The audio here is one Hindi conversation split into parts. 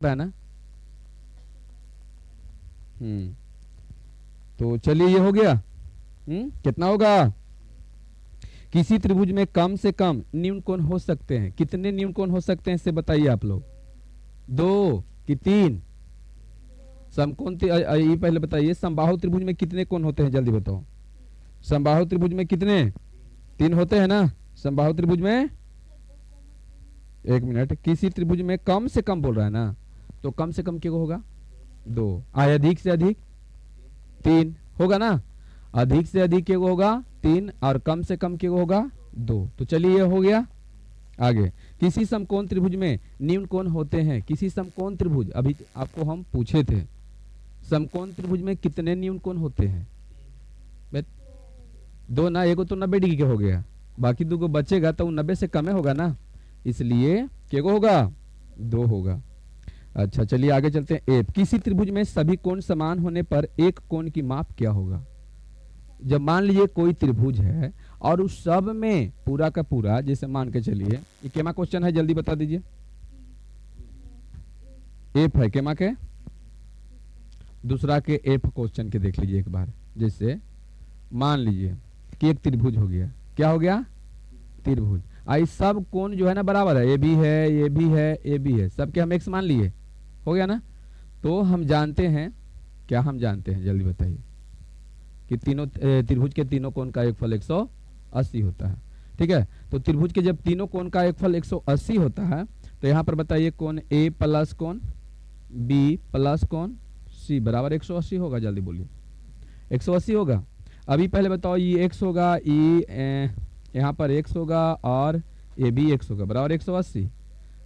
रहा है ना। हम्म। तो चलिए ये हो गया। कितना होगा? किसी त्रिभुज में कम से कम न्यून कोण हो सकते हैं, कितने न्यून कोण हो सकते हैं इससे बताइए आप लोग। दो कि तीन? ये पहले बताइए, समबाहु त्रिभुज में कितने कोण होते हैं, जल्दी बताओ। समबाहु त्रिभुज में कितने? तीन होते हैं ना समबाहु त्रिभुज में। एक मिनट, किसी त्रिभुज में कम से कम बोल रहा है ना, तो कम से कम क्या होगा? दो। अधिक से अधिक? तीन होगा ना। अधिक से अधिक क्या होगा? तीन। और कम से कम क्या होगा? दो। तो चलिए ये हो गया। आगे, किसी समकोण त्रिभुज में न्यून कोण होते हैं, किसी समकोण त्रिभुज, अभी आपको हम पूछे थे समकोण त्रिभुज में कितने न्यून कोण होते हैं। बे- दो ना, एगो तो 90 डिग्री के हो गया, बाकी दो को बचेगा तो 90 से कम होगा ना, इसलिए क्या होगा? दो होगा। अच्छा चलिए आगे चलते हैं। एफ, किसी त्रिभुज में सभी कोण समान होने पर एक कोण की माप क्या होगा? जब मान लीजिए कोई त्रिभुज है और उस सब में पूरा का पूरा, जैसे मान के चलिए, ये केमा क्वेश्चन है, जल्दी बता दीजिए। एफ है केमा के, दूसरा के एफ क्वेश्चन के देख लीजिए एक बार। जैसे मान लीजिए कि एक त्रिभुज हो गया, क्या हो गया? त्रिभुज। आई सब कोण जो है ना बराबर है, ये भी है, ये भी है, ये भी है, सबके हम एक्स मान लिए, हो गया ना। तो हम जानते हैं, क्या हम जानते हैं, जल्दी बताइए, कि तीनों त्रिभुज के तीनों कोण का एक फल 180 होता है। ठीक है, तो त्रिभुज के जब तीनों कोण का एक फल 180 होता है, तो यहाँ पर बताइए कोण ए प्लस कोण बी प्लस कोण सी बराबर 180 होगा, जल्दी बोलिए। 180 होगा। अभी पहले बताओ, ये एक्स होगा, ये यहाँ पर एक्स होगा, और ये भी एक्स होगा, बराबर 180।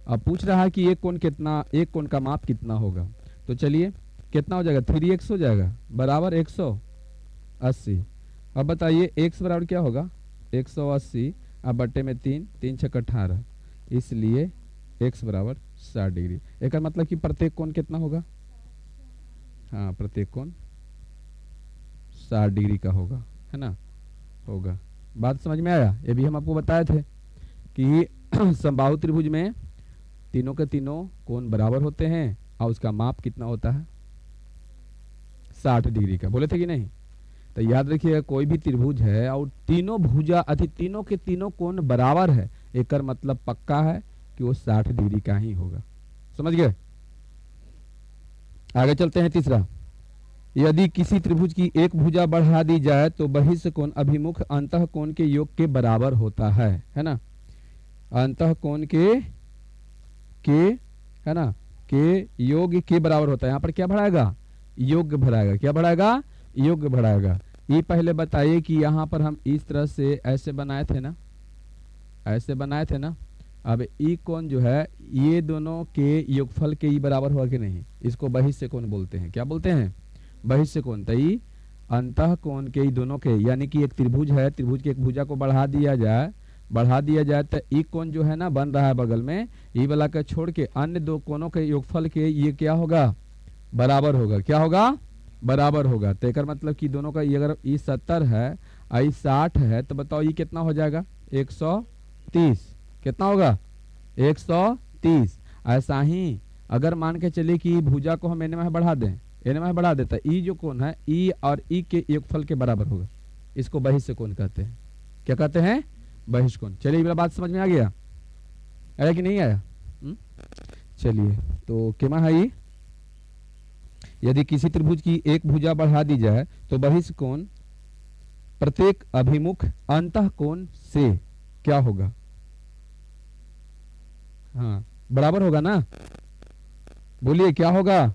अब पूछ रहा है कि एक कोण कितना, एक कोण का माप कितना होगा। तो चलिए कितना हो जाएगा? 3x हो जाएगा, बराबर 180। अब बताइए x बराबर क्या होगा? 180 अब बट्टे में 3, 3 छक 18, इसलिए x बराबर 60 डिग्री। एक मतलब कि प्रत्येक कोण कितना होगा? हाँ, प्रत्येक कोण 60 डिग्री का होगा, है ना, होगा। बात समझ में आया? ये भी हम आपको बताए थे कि समबाहु त्रिभुज में तीनों के तीनों कोण बराबर होते हैं और उसका माप कितना होता है? 60 डिग्री का, बोले थे कि नहीं? तो याद रखिएगा, कोई भी त्रिभुज है और तीनों भुजा अति तीनों के तीनों कोण बराबर है, एक मतलब पक्का है कि वो 60 डिग्री का ही होगा। समझ गए? आगे चलते हैं। तीसरा, यदि किसी त्रिभुज की एक भुजा बढ़ा दी जाए तो बहिष्ठ कोण अभिमुख अंतः कोण के योग के बराबर होता है ना। अंतः कोण के है ना, के योग के बराबर होता है। यहाँ पर क्या बढ़ाएगा? योग बढ़ाएगा। क्या बढ़ाएगा? योग बढ़ाएगा। ये पहले बताइए कि यहाँ पर हम इस तरह से ऐसे बनाए थे ना, ऐसे बनाए थे ना। अब ई कोण जो है, ये दोनों के योगफल के ई बराबर हुआ कि नहीं, इसको बहिष्ठ कोण बोलते हैं। क्या बोलते हैं? बहिष्ठ कोण। तो ई अंतः कोण के ई दोनों के, यानी कि एक त्रिभुज है, त्रिभुज की एक भुजा को बढ़ा दिया जाए, बढ़ा दिया जाए तो ई कोण जो है ना बन रहा है बगल में, ई वाला का छोड़ के अन्य दो कोणों के योगफल के ये क्या होगा? बराबर होगा। क्या होगा? बराबर होगा। तो एक मतलब कि दोनों का ये, अगर ई 70 है और ई 60 है, तो बताओ ये कितना हो जाएगा? 130। कितना होगा? 130। ऐसा ही अगर मान के चले कि भुजा को हम एन में बढ़ा दें, एन में बढ़ा देता, ई जो कोण है ई और ई के योगफल के बराबर होगा, इसको बहिष्ठ कोण कहते हैं। क्या कहते हैं? बहिष्ठ कोण। चलिए मेरा बात समझ में आ गया? आया कि नहीं आया? चलिए, तो केमा है ये? यदि किसी त्रिभुज की एक भुजा बढ़ा दी जाए तो बहिष्ठ कोण प्रत्येक अभिमुख अंतः कोण से क्या होगा? हाँ, बराबर होगा ना। बोलिए क्या होगा?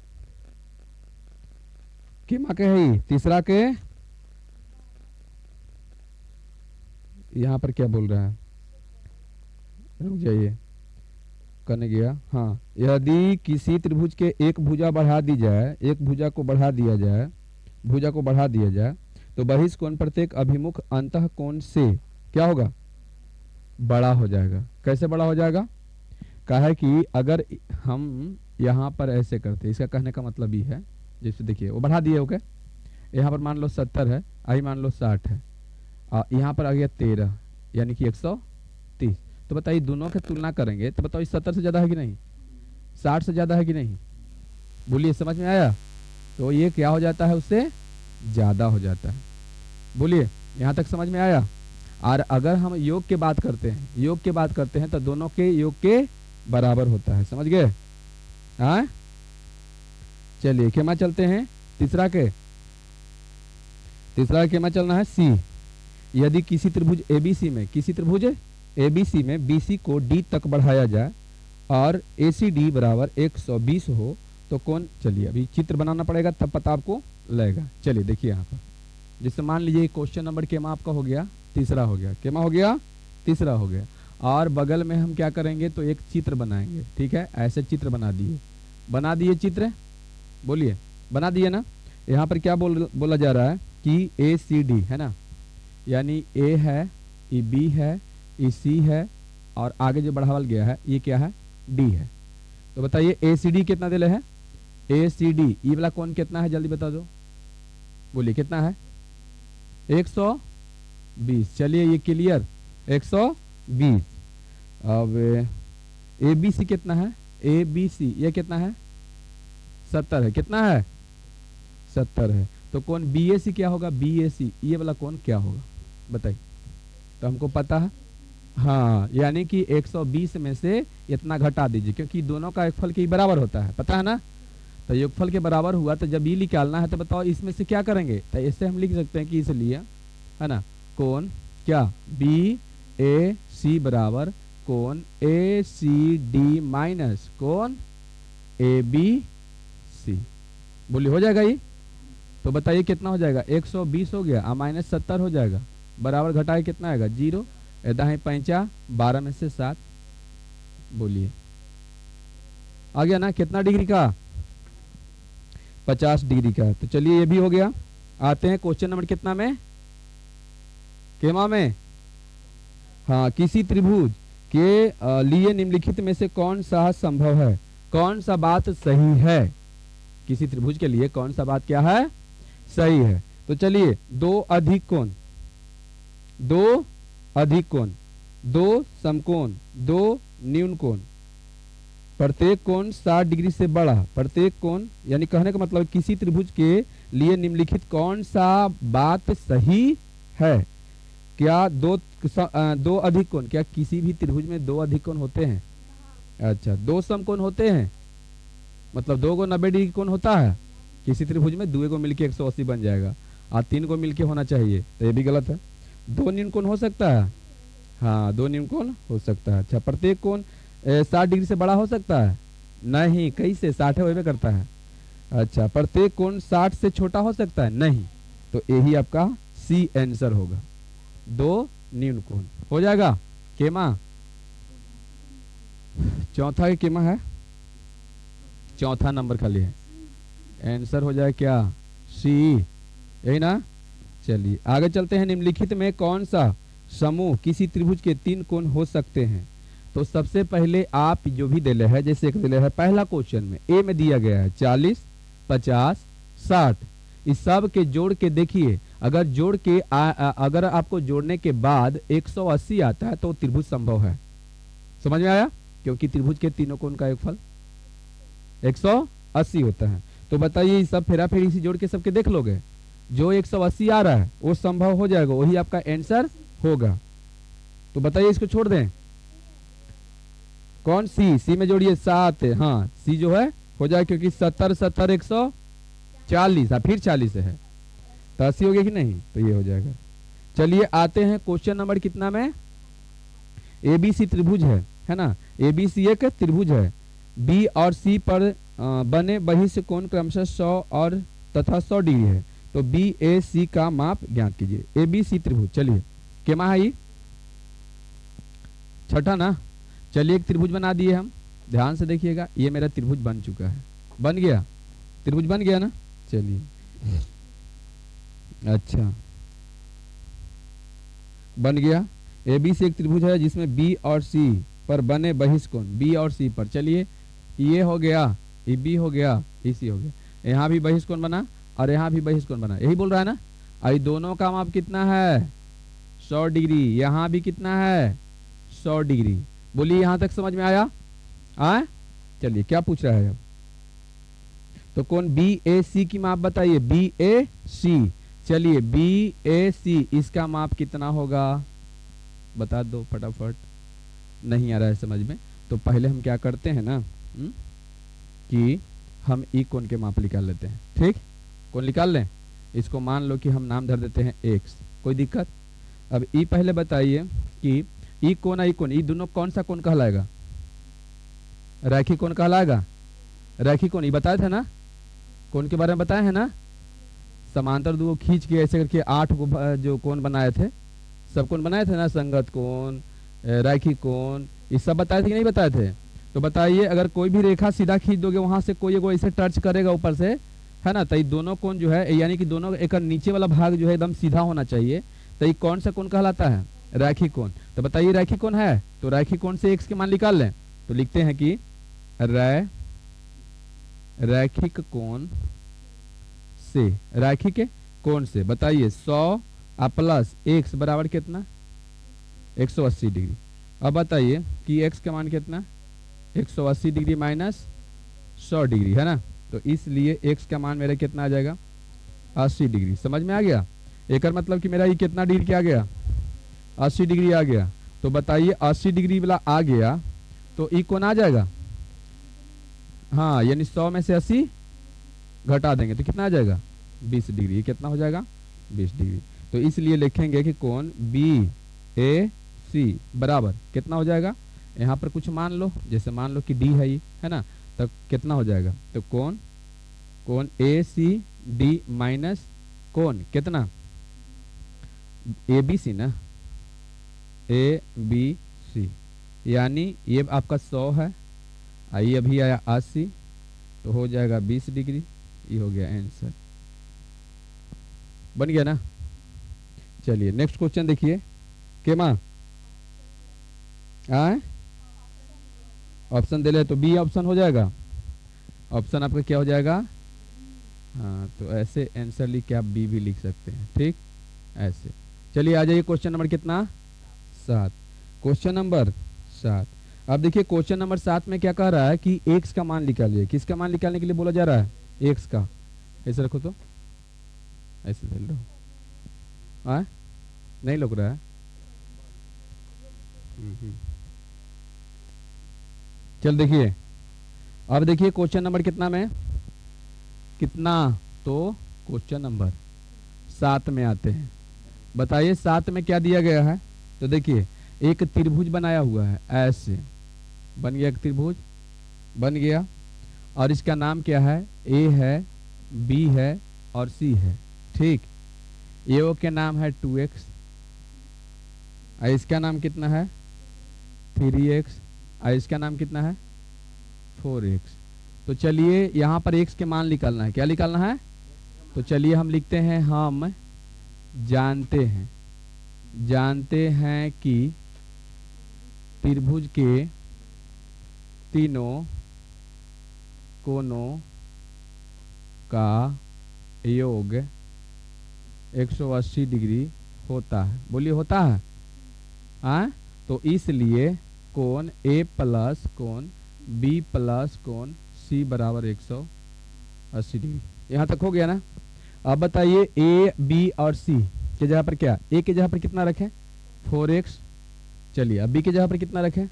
केमा के है? तीसरा के यहाँ पर क्या बोल रहा है? रुक जाइए, करने गया। हाँ, यदि किसी त्रिभुज के एक भुजा बढ़ा दी जाए, एक भुजा को बढ़ा दिया जाए, भुजा को बढ़ा दिया जाए, तो बहिष्ठ कोण प्रत्येक अभिमुख अंतः कोण से क्या होगा? बड़ा हो जाएगा। कैसे बड़ा हो जाएगा? कहा है कि अगर हम यहाँ पर ऐसे करते, इसका कहने का मतलब ये है, जैसे देखिए वो बढ़ा दिए, ओके, यहाँ पर मान लो 70 है, आई मान लो 60 है, यहाँ पर आ गया 13, यानी कि 130। तो बताइए दोनों की तुलना करेंगे तो बताओ 70 से ज़्यादा है कि नहीं, 60 से ज़्यादा है कि नहीं? बोलिए समझ में आया? तो ये क्या हो जाता है, उससे ज्यादा हो जाता है। बोलिए यहाँ तक समझ में आया? और अगर हम योग की बात करते हैं, योग की बात करते हैं तो दोनों के योग के बराबर होता है। समझ गए? हाँ चलिए खेमा चलते हैं तीसरा के। तीसरा खेमा चलना है सी। यदि किसी त्रिभुज एबीसी में, किसी त्रिभुज एबीसी में बीसी को डी तक बढ़ाया जाए और एसीडी बराबर 120 हो तो कौन, चलिए अभी चित्र बनाना पड़ेगा तब पता आपको लगेगा। चलिए देखिए यहाँ पर, जैसे मान लीजिए क्वेश्चन नंबर केमा आपका हो गया तीसरा, हो गया केमा हो गया तीसरा हो गया, और बगल में हम क्या करेंगे तो एक चित्र बनाएंगे। ठीक है, ऐसे चित्र बना दिए, बना दिए चित्र, बोलिए बना दिए ना। यहाँ पर क्या बोला जा रहा है कि ए सी डी है ना, यानी ए है, ये बी है, ये सी है, और आगे जो बढ़ावल गया है ये क्या है, डी है। तो बताइए ए सी डी कितना दिले है, ए सी डी ये वाला कौन कितना है, जल्दी बता दो, बोलिए कितना है, 120। चलिए ये क्लियर 120। अब ए बी सी कितना है, ए बी सी ये कितना है, 70 है। कितना है, 70 है। तो कौन बी ए सी क्या होगा, बी ए सी ये वाला कौन क्या होगा बताइए। तो हमको पता है, हाँ यानी कि 120 में से इतना घटा दीजिए, क्योंकि दोनों का योगफल के बराबर होता है, पता है ना। तो योगफल के बराबर हुआ तो जब ये निकालना है तो बताओ इसमें से क्या करेंगे। तो इससे हम लिख सकते हैं कि इसलिए है ना कौन क्या बी ए सी बराबर कौन ए सी डी माइनस कौन ए बी सी। बोलिए हो जाएगा ये। तो बताइए कितना हो जाएगा, 120 हो गया और माइनस 70 हो जाएगा, बराबर घटाए कितना आएगा 0, दाएं 5 12 में से 7। बोलिए आ गया ना, कितना डिग्री का, 50 डिग्री का। तो चलिए ये भी हो गया। आते हैं क्वेश्चन नंबर कितना में, केमा में, हाँ किसी त्रिभुज के लिए निम्नलिखित में से कौन सा संभव है, कौन सा बात सही है, किसी त्रिभुज के लिए कौन सा बात क्या है, सही है। तो चलिए दो अधिक कोण, दो अधिक कोण, दो समकोण, दो न्यून कोण, प्रत्येक कोण 60 डिग्री से बड़ा, प्रत्येक कोण यानी कहने का मतलब किसी त्रिभुज के लिए निम्नलिखित कौन सा बात सही है। क्या दो अधिक कोण, क्या किसी भी त्रिभुज में दो अधिक कोण होते हैं, अच्छा दो समकोण होते हैं, मतलब 2 को 90 डिग्री कोण होता है किसी त्रिभुज में, 2 को मिलके 180 बन जाएगा, और 3 को मिलके होना चाहिए, तो ये भी गलत है। 2 न्यून कोण हो सकता है, हाँ 2 न्यून कोण हो सकता है। अच्छा प्रत्येक कोण 60 डिग्री से बड़ा हो सकता है, नहीं, कैसे 60 होबे करता है। अच्छा प्रत्येक कोण 60 से छोटा हो सकता है, नहीं, तो यही आपका सी आंसर होगा, 2 न्यून कोण हो जाएगा। केमा चौथा के केमा है, चौथा नंबर खाली है, आंसर हो जाए क्या सी, यही ना। चलिए आगे चलते हैं, निम्नलिखित में कौन सा समूह किसी त्रिभुज के 3 कोण हो सकते हैं। तो सबसे पहले आप जो भी दिले है, जैसे एक दिले है पहला क्वेश्चन में ए में दिया गया है 40 50 60, इस सब के जोड़ के देखिए, अगर जोड़ के अगर आपको जोड़ने के बाद 180 आता है तो त्रिभुज संभव है। समझ में आया, क्योंकि त्रिभुज के तीनों कोण का योगफल 180 होता है। तो बताइए सब फेरा फेरी इसी जोड़ के सबके देख लोगे, जो 180 आ रहा है वो संभव हो जाएगा, वही आपका आंसर होगा। तो बताइए इसको छोड़ दें, कौन सी, सी में जोड़िए 7, हाँ सी जो है हो जाए, क्योंकि 70 70 140, फिर 40 है तो 80 हो गया कि नहीं, तो ये हो जाएगा। चलिए आते हैं क्वेश्चन नंबर कितना में, एबीसी त्रिभुज है ना, एबीसी एक त्रिभुज है, बी और सी पर बने बहिष्ठ कोण क्रमशः 100 और तथा 100 डिग्री है। तो बी ए सी का माप ज्ञात कीजिए। एबीसी त्रिभुज, चलिए केमा है ये, छठा ना। चलिए एक त्रिभुज बना दिए हम, ध्यान से देखिएगा, ये मेरा त्रिभुज बन चुका है, बन गया, त्रिभुज बन गया ना। चलिए अच्छा बन गया, एबीसी एक त्रिभुज है जिसमें बी और सी पर बने बहिष्ठ कोण, बी और सी पर, चलिए ये हो गया, ये बी हो गया, ये सी हो गया, यहाँ भी बहिष्ठ कोण बना और यहाँ भी बहिष्ठ कोण बना, यही बोल रहा है ना। आई दोनों का माप कितना है 100 डिग्री, यहाँ भी कितना है 100 डिग्री। बोलिए यहाँ तक समझ में आया, चलिए क्या पूछ रहा है अब, तो कोण बी ए सी की माप बताइए, बी ए सी। चलिए बी ए सी इसका माप कितना होगा बता दो फटाफट। नहीं आ रहा है समझ में, तो पहले हम क्या करते हैं ना कि हम ई कोण के माप निकाल लेते हैं। ठीक, कोण निकाल लें, इसको मान लो कि हम नाम धर देते हैं एक्स, कोई दिक्कत। अब ई पहले बताइए कि ई कोण ई कोण, ई दोनों कौन सा कोण कहलाएगा, रैखिक कोण कहलाएगा। रैखिक कोण, ये बताए थे ना, कोण के बारे में बताए हैं ना, समांतर दो खींच के ऐसे करके 8 को जो कोण बनाए थे, सब कोण बनाए थे ना, संगत कोण, रैखिक कोण, ये सब बताए थे कि नहीं बताए थे। तो बताइए अगर कोई भी रेखा सीधा खींच दोगे वहां से कोई एगो ऐसे टच करेगा ऊपर से, है ना, तो ये दोनों कोण जो है यानी कि दोनों एक नीचे वाला भाग जो है एकदम सीधा होना चाहिए, तो ये कौन सा कोण कहलाता है, रैखिक कोण। तो बताइए रैखिक कोण है, तो रैखिक कोण से एक्स के मान निकाल लें। तो लिखते हैं कि रैखिक कोण से, रैखिक कोण से बताइए 100 प्लस एक्स बराबर कितना 180 डिग्री। अब बताइए कि एक्स का मान कितना 180 डिग्री माइनस 100 डिग्री है ना, तो इसलिए एक्स का मान मेरा कितना आ जाएगा 80 डिग्री। समझ में आ गया, एक मतलब कि मेरा ये कितना डिग्री क्या आ गया 80 डिग्री आ गया। तो बताइए 80 डिग्री वाला आ गया तो ई कोण आ जाएगा, हाँ यानी 100 में से 80 घटा देंगे तो कितना आ जाएगा 20 डिग्री। ये कितना हो जाएगा 20 डिग्री। तो इसलिए लिखेंगे कि कोण बी ए सी बराबर कितना हो जाएगा, यहाँ पर कुछ मान लो, जैसे मान लो कि डी है ये, है ना, तो कितना हो जाएगा, तो कोण ए सी डी माइनस कोण कितना ए बी सी ना, ए बी सी, यानी ये आपका 100 है, आइए अभी आया 80, तो हो जाएगा 20 डिग्री। ये हो गया आंसर, बन गया ना। चलिए नेक्स्ट क्वेश्चन देखिए, के माँ आए ऑप्शन दे ले तो बी ऑप्शन हो जाएगा, ऑप्शन आपका क्या हो जाएगा, हाँ तो ऐसे आंसर लिख के आप बी भी लिख सकते हैं। ठीक, ऐसे। चलिए आ जाइए क्वेश्चन नंबर कितना 7, क्वेश्चन नंबर 7। अब देखिए क्वेश्चन नंबर 7 में क्या कह रहा है कि एक्स का मान निकालिए। किसका मान निकालने के लिए बोला जा रहा है, एक्स का। ऐसे रखो तो ऐसे दे लो, नहीं लग रहा है। चल देखिए, अब देखिए क्वेश्चन नंबर कितना में, कितना, तो क्वेश्चन नंबर 7 में आते हैं। बताइए 7 में क्या दिया गया है, तो देखिए एक त्रिभुज बनाया हुआ है, ऐसे बन गया, एक त्रिभुज बन गया और इसका नाम क्या है, ए है, बी है और सी है। ठीक, ए ओ के नाम है 2x, और इसका नाम कितना है 3x, और इसका नाम कितना है 4x। तो चलिए यहाँ पर x के मान निकालना है, क्या निकालना है, तो चलिए हम लिखते हैं, हम जानते हैं कि त्रिभुज के तीनों कोणों का योग 180 डिग्री होता है। बोलिए होता है, तो इसलिए कोण ए प्लस कोण बी प्लस कोण सी बराबर 180 डिग्री। यहाँ तक हो गया ना। अब बताइए ए बी और सी के जगह पर क्या, ए के जगह पर कितना रखें 4x, चलिए अब बी के जगह पर कितना रखें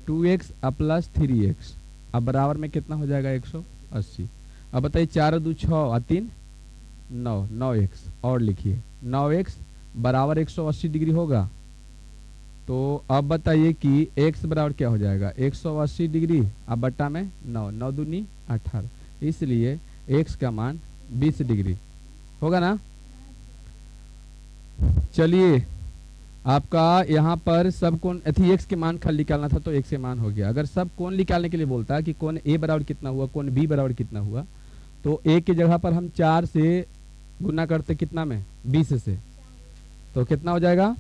2x प्लस 3x, अब बराबर में कितना हो जाएगा 180। अब बताइए 4 2 6 और 3 9, 9x और लिखिए 9x बराबर 180 डिग्री होगा। तो अब बताइए कि x बराबर क्या हो जाएगा 180 डिग्री, अब बट्टा में 9, 9 दूनी 18, इसलिए x का मान 20 डिग्री होगा ना। चलिए आपका यहाँ पर सब कोण अथी एक्स के मान खाली निकालना था, तो एक्स के मान हो गया। अगर सब कोण निकालने के लिए बोलता है कि कोण ए बराबर कितना हुआ, कोण बी बराबर कितना हुआ, तो ए की जगह पर हम 4 से गुना करते कितना में 20 से, तो कितना हो जाएगा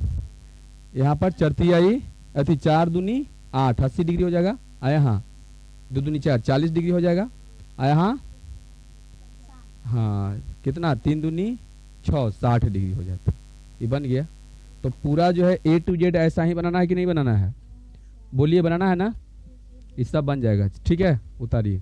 यहाँ पर चरती आई अथी 4 दूनी 8 80 डिग्री हो जाएगा, आया हाँ 2 दूनी 4 40 डिग्री हो जाएगा, आया हाँ कितना 3 दूनी 6 60 डिग्री हो जाता, ये बन गया। तो पूरा जो है A to Z ऐसा ही बनाना है कि नहीं बनाना है, बोलिए बनाना है ना, ये सब बन जाएगा। ठीक है, उतारिए।